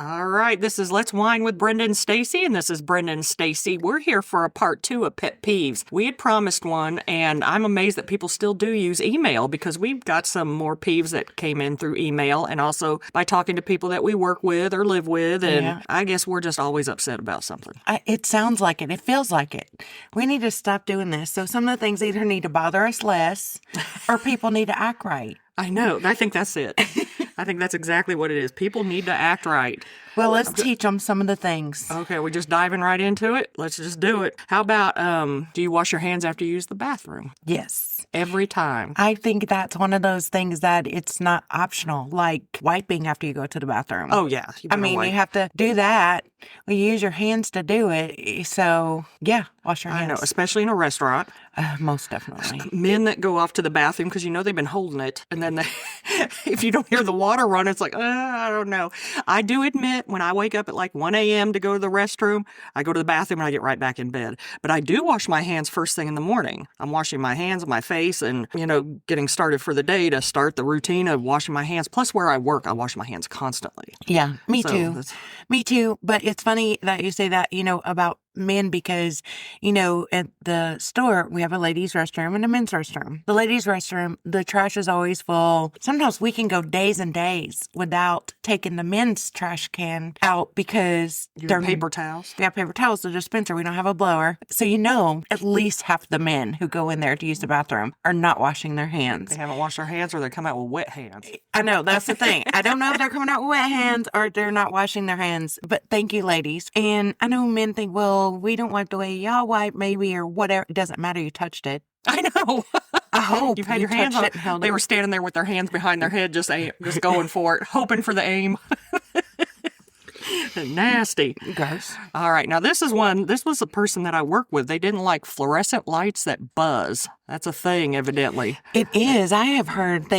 All right, this is Let's Wine with Brenda and Stacy, and this is Brenda and Stacy. We're here for a part 2 of Pet Peeves. We had promised one, and I'm amazed that people still do use email because we've got some more peeves that came in through email and also by talking to people that we work with or live with, and I guess we're just always upset about something. It sounds like it. It feels like it. We need to stop doing this. So some of the things either need to bother us less or people need to act right. I know. I think that's it. I think that's exactly what it is. People need to act right. Well, let's teach them some of the things. Okay, we're just diving right into it. Let's just do it. How about, do you wash your hands after you use the bathroom? Yes. Every time. I think that's one of those things that it's not optional, like wiping after you go to the bathroom. Oh, yeah. You have to do that. We use your hands to do it. So, yeah, wash your hands. I know, especially in a restaurant. Most definitely. Men that go off to the bathroom because they've been holding it. And then if you don't hear the water run, it's like, I don't know. I do admit when I wake up at like 1 a.m. to go to the restroom, I go to the bathroom and I get right back in bed. But I do wash my hands first thing in the morning. I'm washing my hands and my face and, getting started for the day to start the routine of washing my hands. Plus where I work, I wash my hands constantly. Yeah, me too. Me too. But it's funny that you say that, about men because, at the store, we have a ladies' restroom and a men's restroom. The ladies' restroom, the trash is always full. Sometimes we can go days and days without taking the men's trash can out because they're paper towels. We have paper towels, the dispenser. We don't have a blower. So, at least half the men who go in there to use the bathroom are not washing their hands. They haven't washed their hands or they come out with wet hands. I know. That's the thing. I don't know if they're coming out with wet hands or they're not washing their hands. But thank you, ladies. And I know men think, well, we don't wipe the way y'all wipe, maybe, or whatever. It doesn't matter. You touched it. I know. I hope you've had your hands on it. They were standing there with their hands behind their head, just going for it, hoping for the aim. Nasty. Gross. All right. Now, this was a person that I work with. They didn't like fluorescent lights that buzz. That's a thing, evidently. It is. I have heard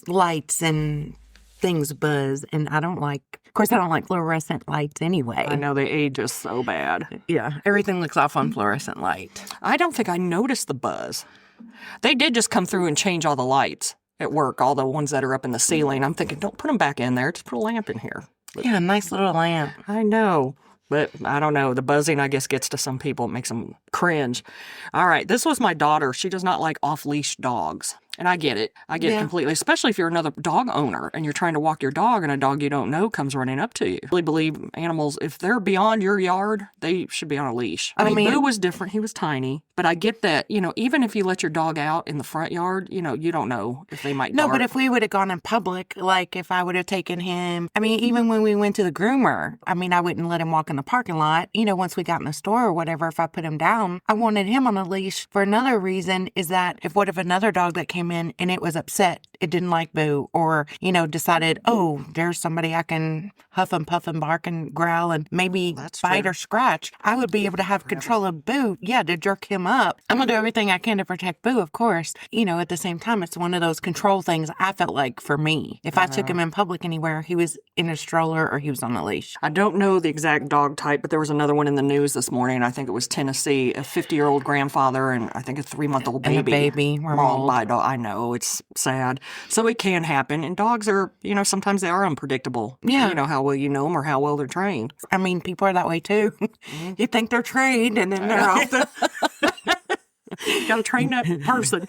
lights and things buzz, and I don't like. Of course, I don't like fluorescent lights anyway. I know they age us so bad. Yeah, everything looks off on fluorescent light. I don't think I noticed the buzz. They did just come through and change all the lights at work, all the ones that are up in the ceiling. I'm thinking, don't put them back in there. Just put a lamp in here. Yeah, a nice little lamp. I know. But I don't know. The buzzing, I guess, gets to some people. It makes them cringe. All right. This was my daughter. She does not like off-leash dogs. And I get it. I get it completely, especially if you're another dog owner and you're trying to walk your dog and a dog you don't know comes running up to you. I really believe animals, if they're beyond your yard, they should be on a leash. I mean, Boo was different. He was tiny. But I get that, even if you let your dog out in the front yard, you don't know if they might No, but if we would have gone in public, like if I would have taken him, even when we went to the groomer, I wouldn't let him walk in the parking lot. Once we got in the store or whatever, if I put him down, I wanted him on a leash for another reason is that what if another dog that came in and it was upset, it didn't like Boo, or, decided, oh, there's somebody I can huff and puff and bark and growl and maybe bite or scratch, I would be able to have control of Boo, to jerk him up. I'm going to do everything I can to protect Boo, of course. At the same time, it's one of those control things I felt like for me. If I took him in public anywhere, he was in a stroller or he was on a leash. I don't know the exact dog type, but there was another one in the news this morning. I think it was Tennessee, a 50-year-old grandfather and I think a 3-month-old baby. And a baby. Mauled by a dog. I know, it's sad. So it can happen. And dogs are, sometimes they are unpredictable. Yeah. How well you know them or how well they're trained. People are that way too. You think they're trained and then they're off the... You gotta train that person.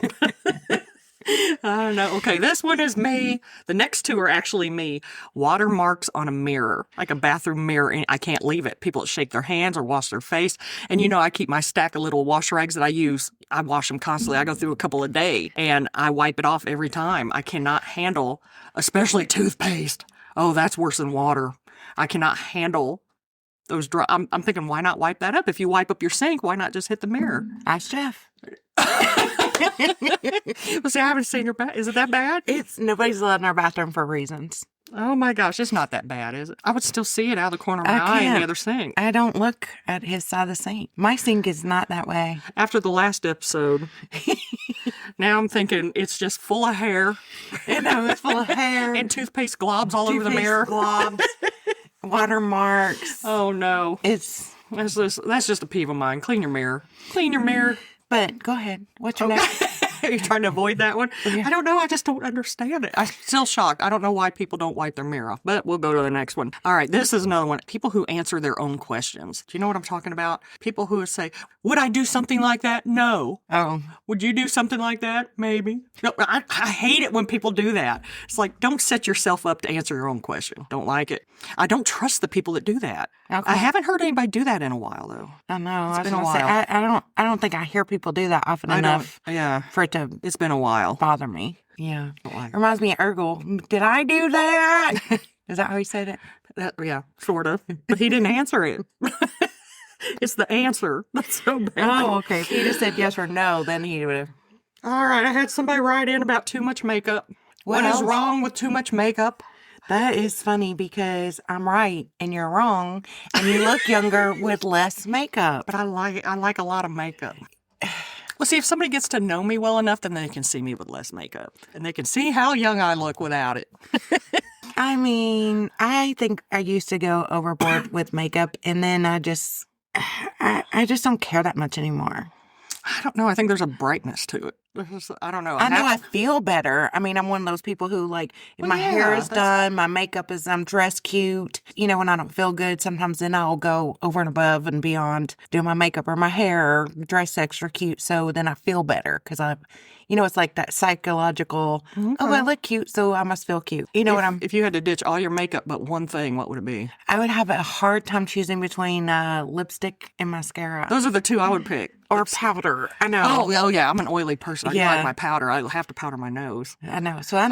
I don't know. Okay, this one is me. The next two are actually me. Watermarks on a mirror, like a bathroom mirror, and I can't leave it. People shake their hands or wash their face. And I keep my stack of little wash rags that I use. I wash them constantly. I go through a couple a day, and I wipe it off every time. I cannot handle, especially toothpaste. Oh, that's worse than water. I cannot handle those dry. I'm thinking, why not wipe that up? If you wipe up your sink, why not just hit the mirror? Ask Jeff. Well, see, I haven't seen your bath. Is it that bad? Nobody's allowed in our bathroom for reasons. Oh my gosh, it's not that bad, is it? I would still see it out of the corner of my eye in the other sink. I don't look at his side of the sink. My sink is not that way. After the last episode, now I'm thinking it's just full of hair. It's full of hair. And toothpaste globs all over the mirror. Globs. Watermarks. Oh no. That's just a peeve of mine. Clean your mirror. Clean your mirror. But go ahead. What's your next? You're trying to avoid that one? I don't know. I just don't understand it. I'm still shocked. I don't know why people don't wipe their mirror off, but we'll go to the next one. All right, this is another one. People who answer their own questions. Do you know what I'm talking about? People who say, would I do something like that? No. Oh. Would you do something like that? Maybe. No, I hate it when people do that. It's like, don't set yourself up to answer your own question. Don't like it. I don't trust the people that do that. Okay. I haven't heard anybody do that in a while, though. I know. It's been a I was gonna say, while. I don't think I hear people do that often I enough don't. Yeah. for it to It's been a while. bother me. Yeah. Don't like it. Reminds me of Urkel. Did I do that? Is that how he said it? Yeah, sort of. But he didn't answer it. It's the answer. That's so bad. Oh, okay. If he just said yes or no, then he would have. All right, I had somebody write in about too much makeup. What is Well- wrong with too much makeup? That is funny because I'm right and you're wrong, and you look younger with less makeup. But I like a lot of makeup. Well, see, if somebody gets to know me well enough, then they can see me with less makeup. And they can see how young I look without it. I mean, I think I used to go overboard with makeup, and then I just don't care that much anymore. I don't know. I think there's a brightness to it. I don't know. I know I feel better. I mean, I'm one of those people who, like, if my hair is done, my makeup is, I'm dressed cute. You know, when I don't feel good, sometimes then I'll go over and above and beyond, do my makeup or my hair, or dress extra cute. So then I feel better because it's like that psychological, oh, I look cute, so I must feel cute. You know what I'm... If you had to ditch all your makeup but one thing, what would it be? I would have a hard time choosing between lipstick and mascara. Those are the two I would pick. Or powder. I know. Oh, yeah. I'm an oily person. I Yeah. like my powder. I have to powder my nose. I know. So I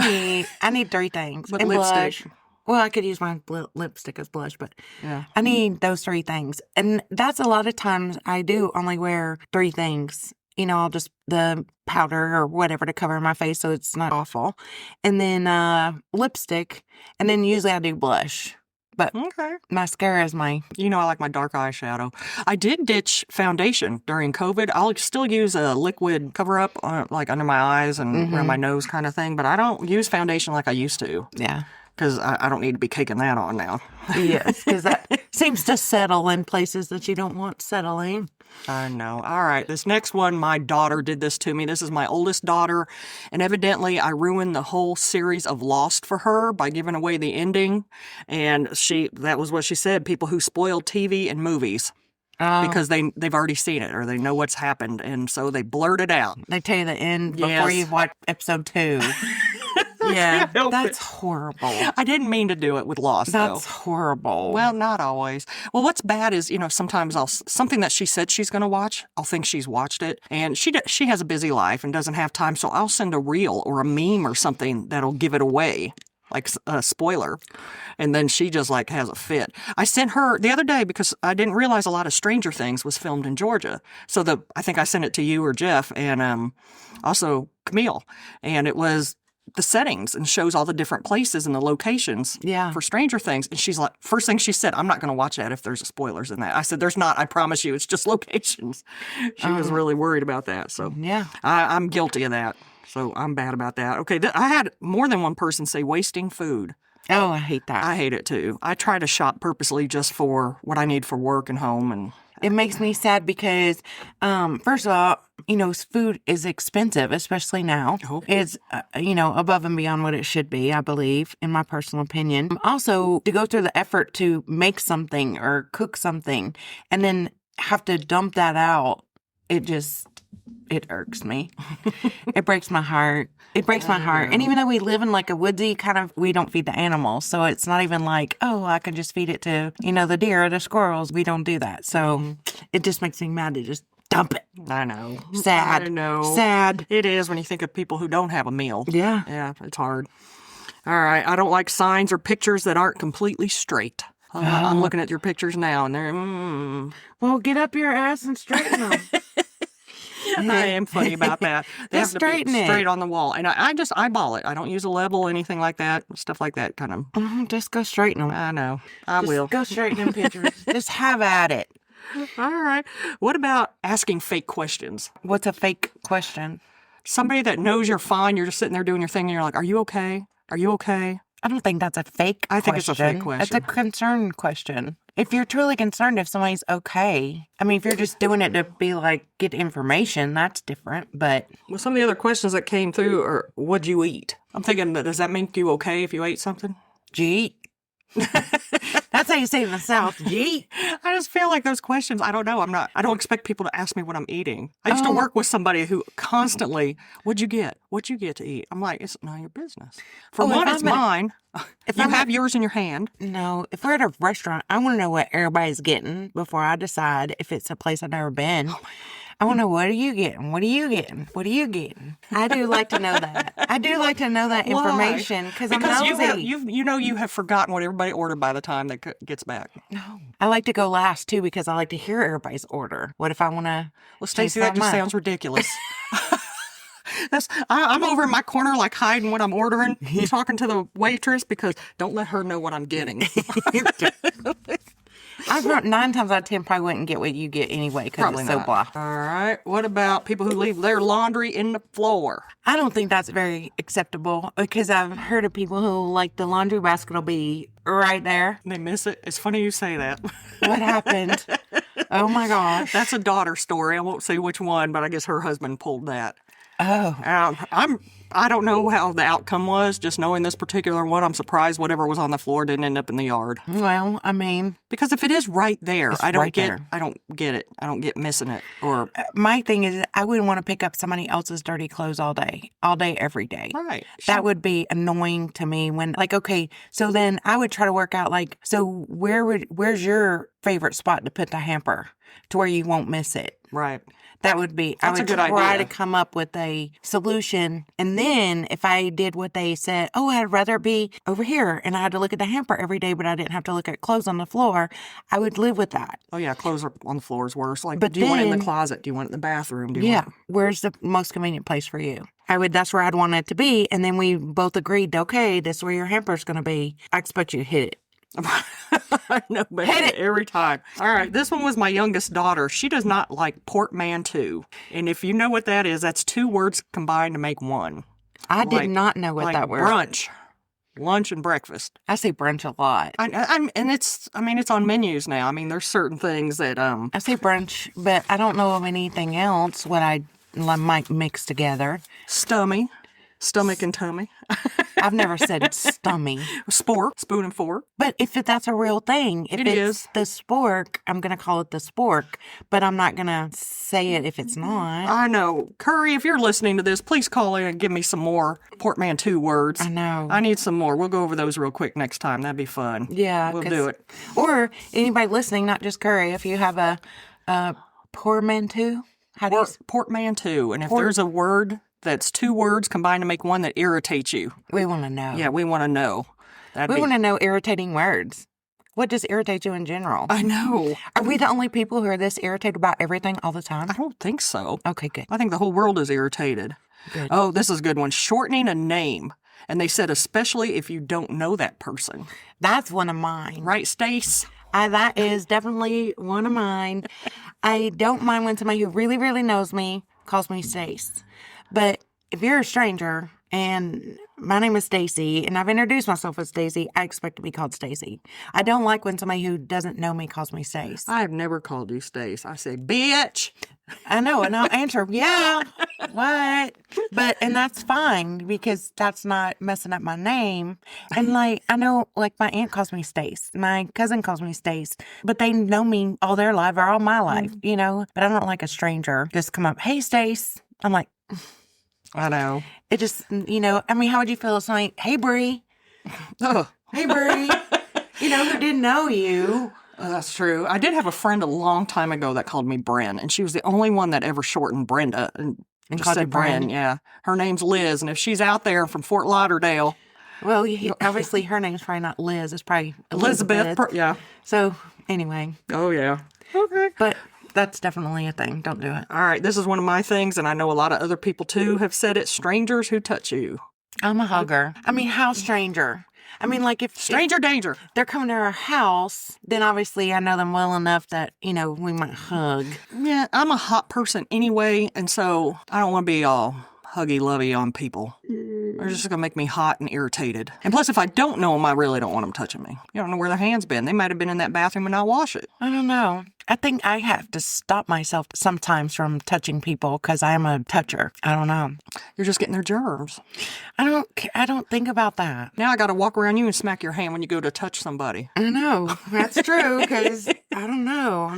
need 3 things. But And lipstick. blush. Well, I could use my lipstick as blush, but Yeah. I need those 3 things. And that's a lot of times I do only wear 3 things. You know, I'll just the powder or whatever to cover my face so it's not awful. And then lipstick. And then usually I do blush. But Okay. mascara is my... You know I like my dark eyeshadow. I did ditch foundation during COVID. I'll still use a liquid cover-up, like under my eyes and around my nose kind of thing, but I don't use foundation like I used to Yeah. because I don't need to be caking that on now. Yes, because that seems to settle in places that you don't want settling. I know. All right. This next one, my daughter did this to me. This is my oldest daughter. And evidently, I ruined the whole series of Lost for her by giving away the ending. And that was what she said. People who spoil TV and movies because they've already seen it or they know what's happened. And so they blurt it out. They tell you the end before Yes. you've watched episode 2. Yeah, that's horrible. I didn't mean to do it with Lost, though. That's horrible. Well, not always. Well, what's bad is, sometimes something that she said she's going to watch, I'll think she's watched it. And she has a busy life and doesn't have time. So I'll send a reel or a meme or something that'll give it away, like a spoiler. And then she just has a fit. I sent her the other day because I didn't realize a lot of Stranger Things was filmed in Georgia. So I think I sent it to you or Jeff and also Camille. And it was the settings and shows all the different places and the locations for Stranger Things. And she's like, first thing she said, I'm not going to watch that if there's spoilers in that. I said, there's not, I promise you, it's just locations. She was really worried about that. So yeah. I'm guilty of that. So I'm bad about that. Okay, I had more than one person say wasting food. Oh, I hate that. I hate it too. I try to shop purposely just for what I need for work and home and It makes me sad because, first of all, food is expensive, especially now. Oh. It's, above and beyond what it should be, I believe, in my personal opinion. Also, to go through the effort to make something or cook something and then have to dump that out, it irks me. It breaks my heart. It breaks my heart. And even though we live in like a woodsy we don't feed the animals. So it's not even like, oh, I can just feed it to, the deer or the squirrels. We don't do that. So it just makes me mad to just dump it. I know. Sad. I know. Sad. It is when you think of people who don't have a meal. Yeah. Yeah, it's hard. All right. I don't like signs or pictures that aren't completely straight. I'm looking at your pictures now and they're, Well, get up your ass and straighten them. I am funny about that. They Just have to be straighten it. straight on the wall. And I just eyeball it. I don't use a level, anything like that. Stuff like that kind of. Just go straighten them. I know. I will. Go straighten them pictures. Just have at it. All right. What about asking fake questions? What's a fake question? Somebody that knows you're fine, you're just sitting there doing your thing, and you're like, are you okay? Are you okay? I don't think that's a fake question. I think it's a fake question. It's a concern question. if you're truly concerned if somebody's okay, I mean, if you're just doing it to be like, get information, that's different. But Well, some of the other questions that came through are, what'd you eat? I'm thinking, does that make you okay if you ate something? gee, that's how you say it in the South. Gee. I just feel like those questions, I don't know. I don't expect people to ask me what I'm eating. I used to work with somebody who constantly, what'd you get? What'd you get to eat? I'm like, it's none of your business. For one, it's mine. If you have yours in your hand. No, if we're at a restaurant, I want to know what everybody's getting before I decide if it's a place I've never been. I want to know, what are you getting? What are you getting? What are you getting? I do like to know that. I do like to know that information because I'm nosy. You have forgotten what everybody ordered by the time that gets back. No. I like to go last too because I like to hear everybody's order. What if I want to? Well, Stacey, that just sounds ridiculous. I'm over in my corner, like hiding what I'm ordering, talking to the waitress because don't let her know what I'm getting. I've brought 9 times out of 10 probably wouldn't get what you get anyway because it's so blah. All right. What about people who leave their laundry in the floor? I don't think that's very acceptable because I've heard of people who like the laundry basket will be right there. They miss it. It's funny you say that. What happened? Oh my gosh. That's a daughter story. I won't say which one, but I guess her husband pulled that. Oh. I don't know how the outcome was. Just knowing this particular one, I'm surprised whatever was on the floor didn't end up in the yard. Well, I mean, because if it is right there, I don't get it. I don't get missing it. Or my thing is, I wouldn't want to pick up somebody else's dirty clothes all day, every day. Right. That would be annoying to me. When okay, so then I would try to work out so where's your favorite spot to put the hamper to where you won't miss it? Right. That would be, That's I would a good try idea. to come up with a solution. And then if I did what they said, I'd rather it be over here and I had to look at the hamper every day, but I didn't have to look at clothes on the floor, I would live with that. Oh, yeah, clothes on the floor is worse. Like, But do you want it in the closet? Do you want it in the bathroom? Where's the most convenient place for you? That's where I'd want it to be. And then we both agreed, okay, this is where your hamper's going to be. I expect you to hit it. I know, but hit it every time. All right, this one was my youngest daughter. She does not like portmanteau. And if you know what that is, that's 2 words combined to make one. I did not know what that word. Brunch, lunch, and breakfast. I say brunch a lot. And it's on menus now. I mean, there's certain things that I say brunch, but I don't know of anything else what I might mix together. Stomach and tummy. I've never said stummy. Spork, spoon and fork. But if that's a real thing, if it's the spork, I'm going to call it the spork, but I'm not going to say it if it's not. I know. Curry, if you're listening to this, please call in and give me some more portmanteau words. I know. I need some more. We'll go over those real quick next time. That'd be fun. Yeah. We'll do it. Or anybody listening, not just Curry, if you have a portmanteau. Portmanteau. And if there's a word that's 2 words combined to make one that irritates you. We want to know. Yeah, we want to know. We want to know irritating words. What does irritate you in general? I know. Are we the only people who are this irritated about everything all the time? I don't think so. Okay, good. I think the whole world is irritated. Good. Oh, this is a good one. Shortening a name. And they said especially if you don't know that person. That's one of mine. Right, Stace? That is definitely one of mine. I don't mind when somebody who really, really knows me calls me Stace. But if you're a stranger and my name is Stacy and I've introduced myself as Stacy, I expect to be called Stacy. I don't like when somebody who doesn't know me calls me Stace. I have never called you Stace. I say, bitch. I know, and I'll answer, yeah, what? And that's fine because that's not messing up my name. And I know my aunt calls me Stace. My cousin calls me Stace, but they know me all their life or all my life, But I don't like a stranger just come up, hey, Stace. I'm like, I know. It just, how would you feel if somebody, hey, Bree. Oh. Hey, Bree. Who didn't know you. That's true. I did have a friend a long time ago that called me Bren, and she was the only one that ever shortened Brenda and just called said you Bren. Yeah. Her name's Liz, and if she's out there from Fort Lauderdale. Well, obviously her name's probably not Liz. It's probably Elizabeth. Yeah. So, anyway. Oh, yeah. Okay. But that's definitely a thing. Don't do it. All right. This is one of my things, and I know a lot of other people, too, have said it. Strangers who touch you. I'm a hugger. How stranger? If stranger danger, they're coming to our house, then obviously I know them well enough that, we might hug. Yeah, I'm a hot person anyway, and so I don't want to be all huggy-lovey on people. They're just going to make me hot and irritated. And plus, if I don't know them, I really don't want them touching me. You don't know where their hands been. They might have been in that bathroom and not wash it. I don't know. I think I have to stop myself sometimes from touching people because I am a toucher. I don't know. You're just getting their germs. I don't think about that. Now I got to walk around you and smack your hand when you go to touch somebody. I know. That's true because I don't know.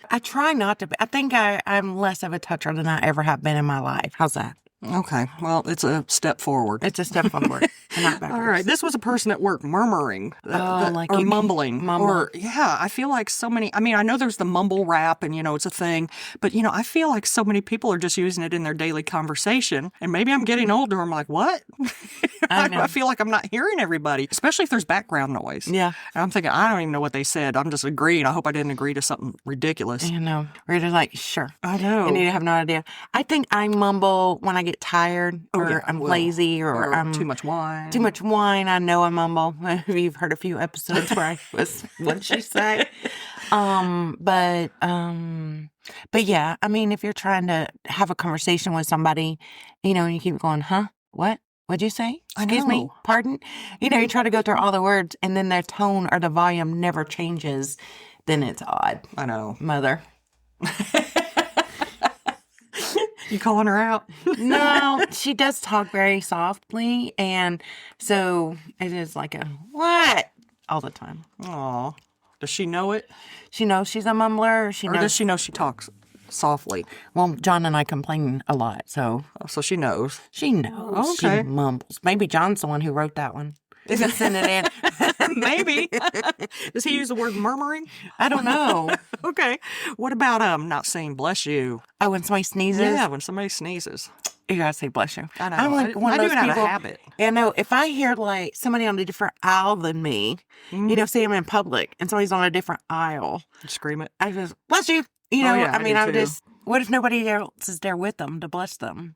I try not to be. I think I'm less of a toucher than I ever have been in my life. How's that? Okay, well, it's a step forward. It's a step forward, not backwards. All right, this was a person at work murmuring or mumbling. Or, yeah, I feel like so many, I mean, I know there's the mumble rap and, it's a thing, but, I feel like so many people are just using it in their daily conversation. And maybe I'm getting older. I'm like, what? I feel like I'm not hearing everybody, especially if there's background noise. Yeah. And I'm thinking, I don't even know what they said. I'm just agreeing. I hope I didn't agree to something ridiculous. We're just like, sure. I know. And you have no idea. I think I mumble when I get tired or I'm lazy or I'm too much wine. Too much wine. I know I mumble. You've heard a few episodes where I was, what'd she say? But yeah, I mean, if you're trying to have a conversation with somebody, and you keep going, huh? What? What'd you say? Excuse me? Pardon? You try to go through all the words and then their tone or the volume never changes. Then it's odd. I know. Mother. You calling her out? No, she does talk very softly. And so it is like a what? All the time. Aw. Does she know it? She knows she's a mumbler. Or does she know she talks softly? Well, John and I complain a lot, so. Oh, so she knows. She knows. Okay. She mumbles. Maybe John's the one who wrote that one. He can send it in. Maybe. Does he use the word murmuring? I don't know. Okay. What about not saying bless you? Oh, when somebody sneezes? Yeah, when somebody sneezes. You gotta say bless you. I know. I'm like one I of those do it out of people. habit. Yeah, no. If I hear like somebody on a different aisle than me, say I'm in public and somebody's on a different aisle, You scream it. I just bless you. Yeah, I mean, do I'm too. just. What if nobody else is there with them to bless them?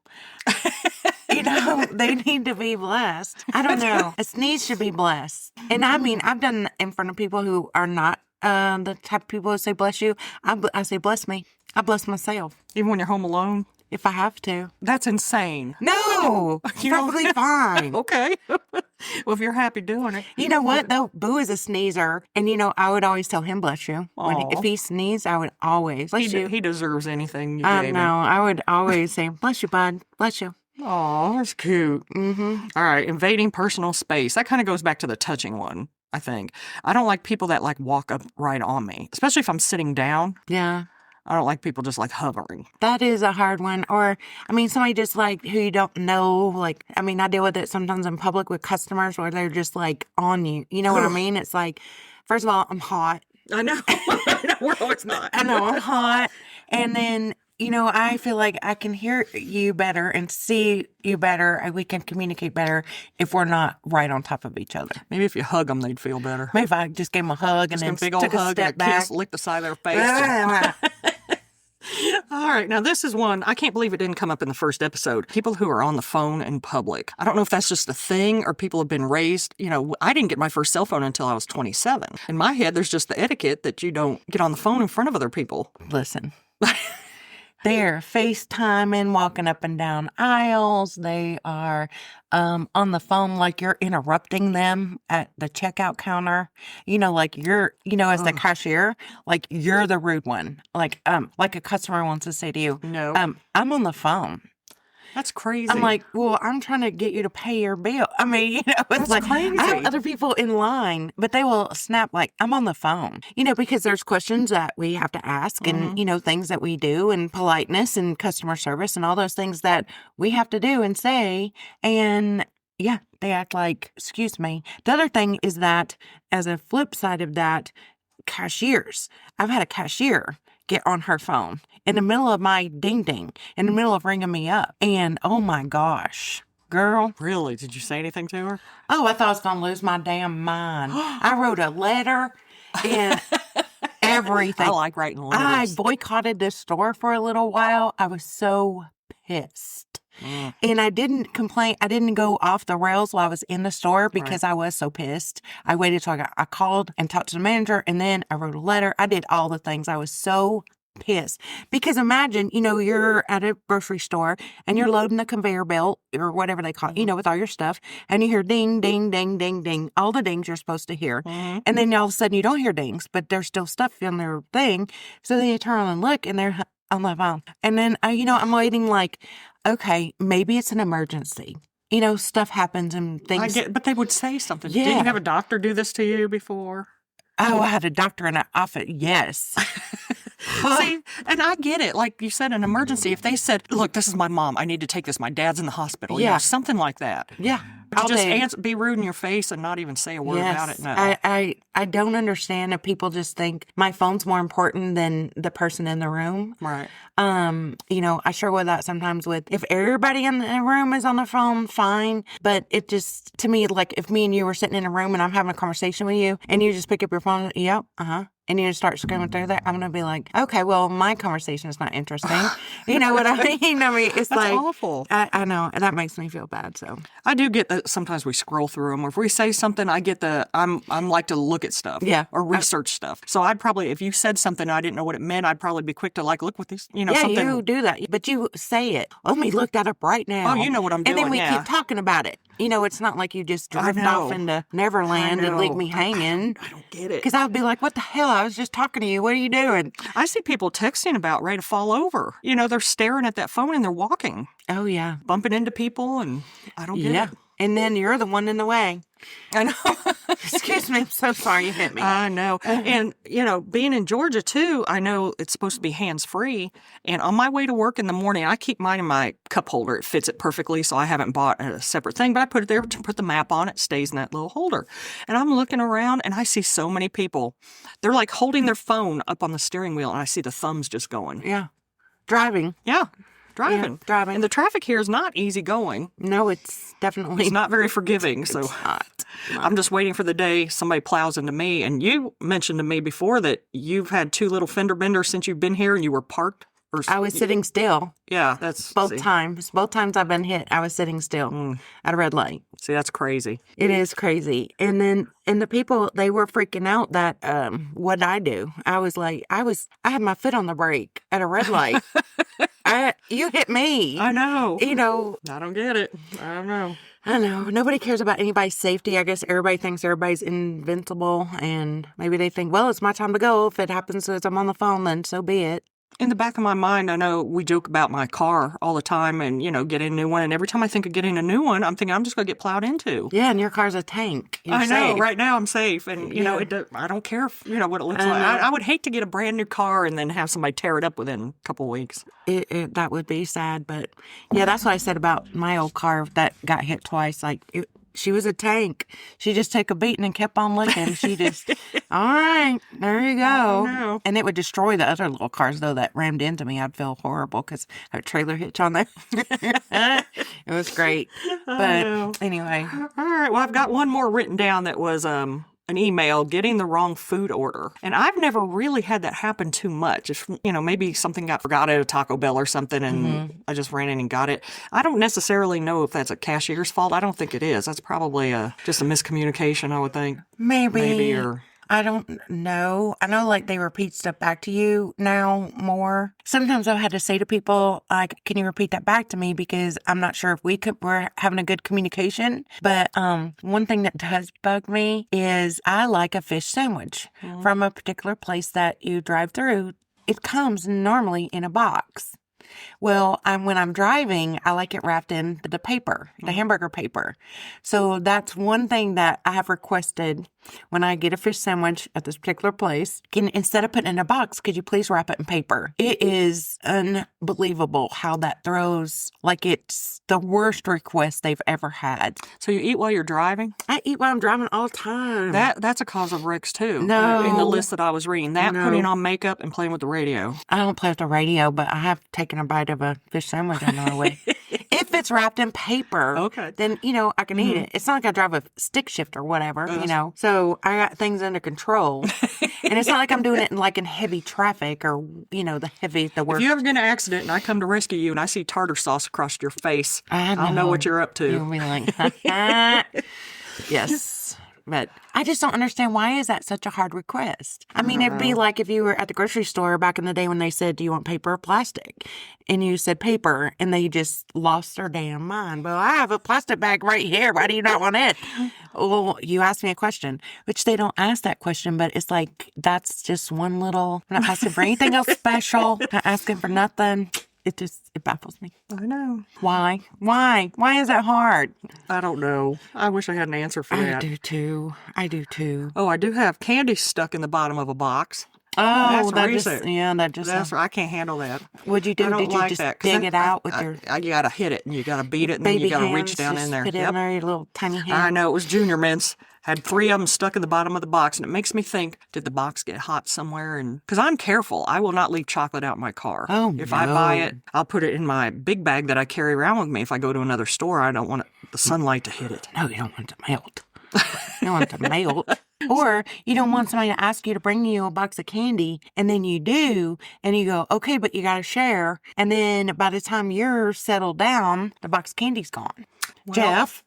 They need to be blessed. I don't know. A sneeze should be blessed. And I mean, I've done it in front of people who are not the type of people who say bless you. I say bless me. I bless myself. Even when you're home alone? If I have to. That's insane. No! Perfectly fine. Okay. Well, if you're happy doing it. You know what, though? Boo is a sneezer. And, I would always tell him bless you. If he sneezed, I would always bless you. He deserves anything you I gave know. him. I would always say, bless you, bud. Bless you. Oh, that's cute. Mm-hmm. All right, invading personal space. That kind of goes back to the touching one, I think. I don't like people that walk up right on me, especially if I'm sitting down. Yeah. I don't like people just hovering. That is a hard one. Or, somebody just who you don't know. I deal with it sometimes in public with customers where they're just on you. You know what I mean? It's first of all, I'm hot. I know. I know we're always not. I know I'm hot. And then, I feel like I can hear you better and see you better. We can communicate better if we're not right on top of each other. Maybe if you hug them, they'd feel better. Maybe if I just gave them a hug and then Just a big old took a hug step and a back. kiss, lick the side of their face. All right. Now, this is one, I can't believe it didn't come up in the first episode. People who are on the phone in public. I don't know if that's just a thing or people have been raised. I didn't get my first cell phone until I was 27. In my head, there's just the etiquette that you don't get on the phone in front of other people. Listen. They're FaceTiming, walking up and down aisles. They are on the phone like you're interrupting them at the checkout counter. You're, as the cashier, you're the rude one. Like a customer wants to say to you, No. I'm on the phone. That's crazy. I'm like, well, I'm trying to get you to pay your bill. It's That's crazy. I have other people in line, but they will snap I'm on the phone. Because there's questions that we have to ask and, things that we do and politeness and customer service and all those things that we have to do and say. And yeah, they act like, excuse me. The other thing is that as a flip side of that, cashiers. I've had a cashier get on her phone in the middle of my ding ding, in the middle of ringing me up. And oh my gosh, girl. Really? Did you say anything to her? Oh, I thought I was going to lose my damn mind. I wrote a letter and everything. I like writing I letters. boycotted this store for a little while. I was so pissed. And I didn't complain. I didn't go off the rails while I was in the store because I was so pissed. I waited till I called and talked to the manager, and then I wrote a letter. I did all the things. I was so pissed. Because imagine, you're at a grocery store and you're loading the conveyor belt or whatever they call it, with all your stuff. And you hear ding, ding, ding, ding, ding. All the dings you're supposed to hear. Mm-hmm. And then all of a sudden you don't hear dings, but there's still stuff in their thing. So then you turn on and look and they're on the phone. And then, I'm waiting like, okay, maybe it's an emergency. Stuff happens and things. But they would say something. Yeah. Did you have a doctor do this to you before? Oh, I had a doctor in an office. Yes. See, and I get it. Like you said, an emergency. If they said, look, this is my mom. I need to take this. My dad's in the hospital. Yeah. Something like that. Yeah. But to just be rude in your face and not even say a word about it. No. I don't understand if people just think my phone's more important than the person in the room. Right. I struggle with that sometimes if everybody in the room is on the phone, fine. But it just, to me, like if me and you were sitting in a room and I'm having a conversation with you and you just pick up your phone, yep, and you just start screaming through that, I'm going to be like, okay, well, my conversation is not interesting. You know what I mean? I mean, it's That's like awful. I know, and that makes me feel bad. So I do get that sometimes we scroll through them. Or if we say something, I get I'm like to look at stuff. Yeah. Or research stuff. So I'd probably, if you said something I didn't know what it meant, I'd probably be quick to like look what these, yeah, something. you do that, but you say it. Let me look that up right now. Oh, you know what I'm doing. And then we yeah. keep talking about it. It's not like you just drift off into Neverland and leave me hanging. I don't get it. Because I'd be like, what the hell? I was just talking to you. What are you doing? I see people texting about ready to fall over. They're staring at that phone and they're walking, Oh, yeah. bumping into people, and I don't get it. And then you're the one in the way. I know. Excuse me. I'm so sorry you hit me. I know. And, being in Georgia, too, I know it's supposed to be hands-free. And on my way to work in the morning, I keep mine in my cup holder. It fits it perfectly, so I haven't bought a separate thing. But I put it there to put the map on. It stays in that little holder. And I'm looking around, and I see so many people. They're like holding their phone up on the steering wheel, and I see the thumbs just going. Yeah. Driving. Yeah. Driving. Yeah, driving. And the traffic here is not easy going. No, it's definitely It's not very forgiving. So not. I'm just waiting for the day somebody plows into me. And you mentioned to me before that you've had 2 little fender benders since you've been here and you were parked. I was sitting still. Yeah, that's... Both times. Both times I've been hit, I was sitting still at a red light. See, that's crazy. It is crazy. And the people, they were freaking out that, what'd I do? I was like, I had my foot on the brake at a red light. You hit me. I know. I don't get it. I don't know. I know. Nobody cares about anybody's safety. I guess everybody thinks everybody's invincible. And maybe they think, well, it's my time to go. If it happens as I'm on the phone, then so be it. In the back of my mind, I know we joke about my car all the time and, getting a new one. And every time I think of getting a new one, I'm thinking I'm just going to get plowed into. Yeah, and your car's a tank. You're I know. safe. Right now I'm safe. And, I don't care if, what it looks like. I would hate to get a brand new car and then have somebody tear it up within a couple of weeks. That would be sad. But, yeah, that's what I said about my old car that got hit twice. Like, she was a tank. She just took a beating and kept on looking. She just, all right, there you go. And it would destroy the other little cars, though, that rammed into me. I'd feel horrible because I had a trailer hitch on there. It was great. But anyway. All right. Well, I've got one more written down that was an email getting the wrong food order. And I've never really had that happen too much. If, maybe something got forgot at a Taco Bell or something and I just ran in and got it. I don't necessarily know if that's a cashier's fault. I don't think it is. That's probably just a miscommunication, I would think. Maybe. Or I don't know. I know, like, they repeat stuff back to you now more. Sometimes I've had to say to people, like, can you repeat that back to me? Because I'm not sure if we're having a good communication. But one thing that does bug me is I like a fish sandwich from a particular place that you drive through. It comes normally in a box. Well, when I'm driving, I like it wrapped in the paper, the hamburger paper. So that's one thing that I have requested when I get a fish sandwich at this particular place. Instead of putting it in a box, could you please wrap it in paper? It is unbelievable how that throws, like, it's the worst request they've ever had. So you eat while you're driving? I eat while I'm driving all the time. That's a cause of wrecks, too. No. In the list that I was reading. Putting on makeup and playing with the radio. I don't play with the radio, but I have taken a bite of a fish sandwich on the way. If it's wrapped in paper, then, I can eat it. It's not like I drive a stick shift or whatever, So I got things under control. And it's not like I'm doing it in heavy traffic or, the worst. If you ever get in an accident and I come to rescue you and I see tartar sauce across your face, I'll know what you're up to. You'll be like, yes. But I just don't understand, why is that such a hard request? I mean, it'd be like if you were at the grocery store back in the day when they said, do you want paper or plastic? And you said paper, and they just lost their damn mind. Well, I have a plastic bag right here. Why do you not want it? Well, you asked me a question, which they don't ask that question, but it's like, that's just one little, I'm not asking for anything else special, not asking for nothing. It baffles me. I know. Why? Why is that hard? I don't know. I wish I had an answer for that. I do too. Oh, I do have candy stuck in the bottom of a box. Oh, That's that's I can't handle that. What'd you do? I don't Did you like just that, 'cause dig then it out with your you gotta hit it and you gotta beat it and then baby you gotta hands? reach down Just in there. put it in there, your little tiny hand. I know, it was Junior Mints. Had 3 of them stuck in the bottom of the box, and it makes me think, did the box get hot somewhere? And because I'm careful, I will not leave chocolate out in my car. Oh, if I buy no. it, I'll put it in my big bag that I carry around with me. If I go to another store, I don't want the sunlight to hit it. No, you don't want it to melt. You don't want it to melt. Or you don't want somebody to ask you to bring you a box of candy, and then you do, and you go, okay, but you got to share. And then by the time you're settled down, the box of candy's gone. Jeff.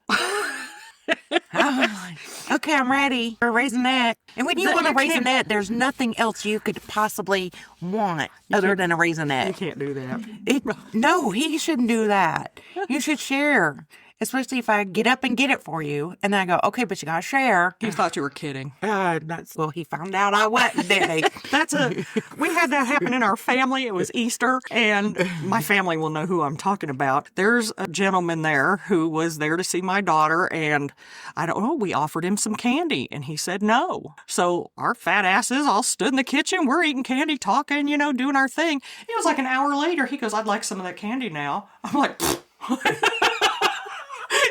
Okay, I'm ready for a raisinette. And when you want a raisinette, there's nothing else you could possibly want other than a raisinette. You can't do that. No, he shouldn't do that. You should share. Especially if I get up and get it for you, and then I go, okay, but you gotta share. You thought you were kidding. Well, he found out I wasn't, did he? We had that happen in our family. It was Easter, and my family will know who I'm talking about. There's a gentleman there who was there to see my daughter, and I don't know, we offered him some candy, and he said no. So our fat asses all stood in the kitchen. We're eating candy, talking, doing our thing. It was like an hour later. He goes, I'd like some of that candy now. I'm like,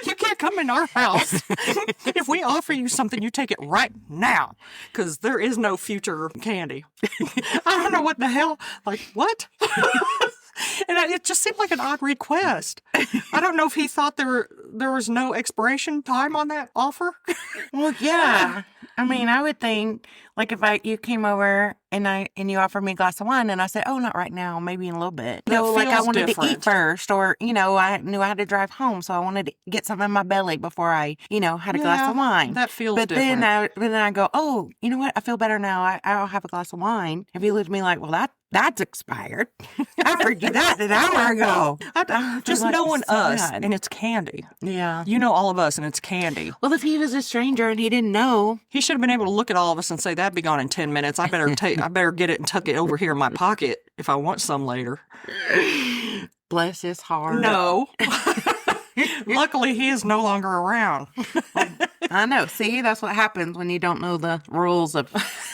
you can't come in our house. If we offer you something, you take it right now, because there is no future candy. I don't know what the hell. Like, what? And it just seemed like an odd request. I don't know if he thought there was no expiration time on that offer. Well, yeah. I mean, I would think, like, if you came over and you offered me a glass of wine, and I said, oh, not right now, maybe in a little bit. No, like I wanted to eat first, or, I knew I had to drive home, so I wanted to get something in my belly before I, had a glass of wine. That feels different. But then I go, oh, you know what? I feel better now. I'll have a glass of wine. If you looked at me like, well, that's expired. I offered you that an hour ago. Just knowing us, and it's candy. Yeah. You know all of us, and it's candy. Well, if he was a stranger and he didn't know, he should have been able to look at all of us and say, that'd be gone in 10 minutes. I better get it and tuck it over here in my pocket if I want some later. Bless his heart. No. Luckily, he is no longer around. I know. See, that's what happens when you don't know the rules of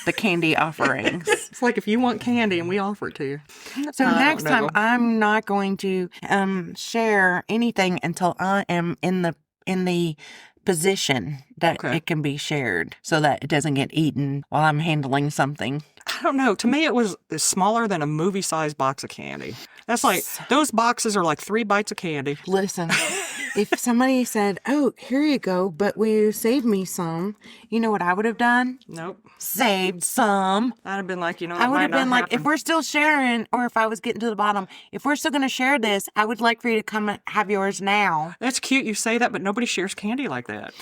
the candy offerings. It's like if you want candy and we offer it to you. So next time, I'm not going to share anything until I am in the position that it can be shared, so that it doesn't get eaten while I'm handling something. I don't know. To me, it was smaller than a movie-sized box of candy. That's like, those boxes are like 3 bites of candy. Listen, if somebody said, oh, here you go, but will you save me some? You know what I would have done? Nope. Saved some. I'd have been like, I would have been like, if we're still sharing, or if I was getting to the bottom, if we're still going to share this, I would like for you to come and have yours now. That's cute you say that, but nobody shares candy like that.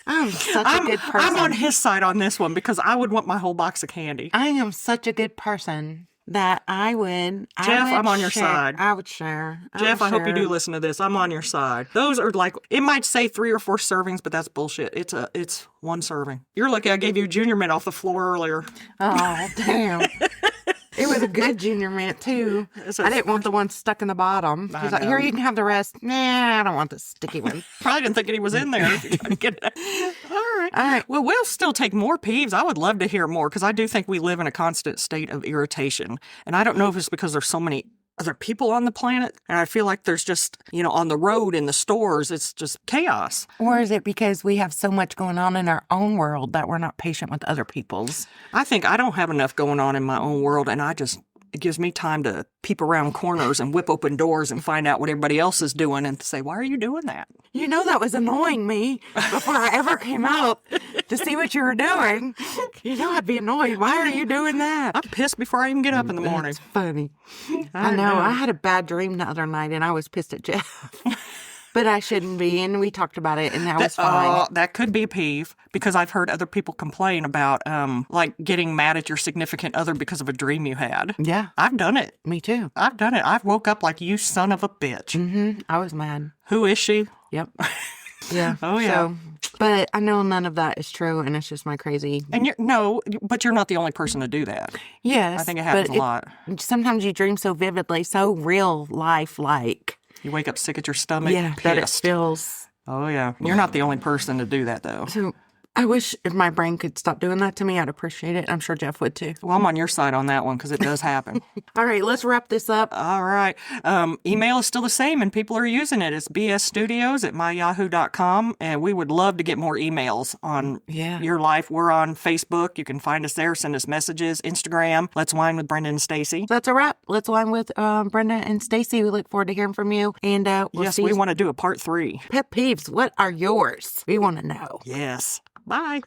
I'm such a good person. I'm on his side on this one, because I would want my whole box of candy. I am such a good person that I would. Jeff, I'm on your side. I would share. Jeff, I hope you do listen to this. I'm on your side. Those are like, it might say 3 or 4 servings, but that's bullshit. It's 1 serving. You're lucky I gave you Junior Mint off the floor earlier. Oh, damn. It was a good Junior Mint, too. I didn't want the one stuck in the bottom. He's like, here, you can have the rest. Nah, I don't want the sticky one. Probably didn't think he was in there. Get it. All right. Well, we'll still take more peeves. I would love to hear more, because I do think we live in a constant state of irritation. And I don't know if it's because there's so many other people on the planet, and I feel like there's just, on the road, in the stores, it's just chaos. Or is it because we have so much going on in our own world that we're not patient with other people's? I think I don't have enough going on in my own world, and it gives me time to peep around corners and whip open doors and find out what everybody else is doing and say, why are you doing that? That was annoying me before I ever came out to see what you were doing. I'd be annoyed. Why are you doing that? I'm pissed before I even get up in the morning. It's funny. I know. I had a bad dream the other night, and I was pissed at Jeff. But I shouldn't be, and we talked about it, and that was fine. That could be a peeve because I've heard other people complain about like getting mad at your significant other because of a dream you had. Yeah, I've done it. me too. I've done it. I've woke up like, you son of a bitch. I was mad. Who is she? Yep. Yeah. Oh, yeah. So, but I know none of that is true, and it's just my crazy. And but you're not the only person to do that. Yes. I think it happens a lot. Sometimes you dream so vividly, so real life like. You wake up sick at your stomach, Yeah, that it pissed. feels. Oh, yeah. You're not the only person to do that, though. So I wish if my brain could stop doing that to me, I'd appreciate it. I'm sure Jeff would too. Well, I'm on your side on that one because it does happen. All right, let's wrap this up. All right. Email is still the same and people are using it. It's bsstudios@myyahoo.com. And we would love to get more emails on your life. We're on Facebook. You can find us there. Send us messages. Instagram. Let's Wine with Brenda and Stacy. That's a wrap. Let's wine with Brenda and Stacy. We look forward to hearing from you. And we'll Yes, see we you. want to do a part 3. Pet peeves, what are yours? We want to know. Yes. Bye.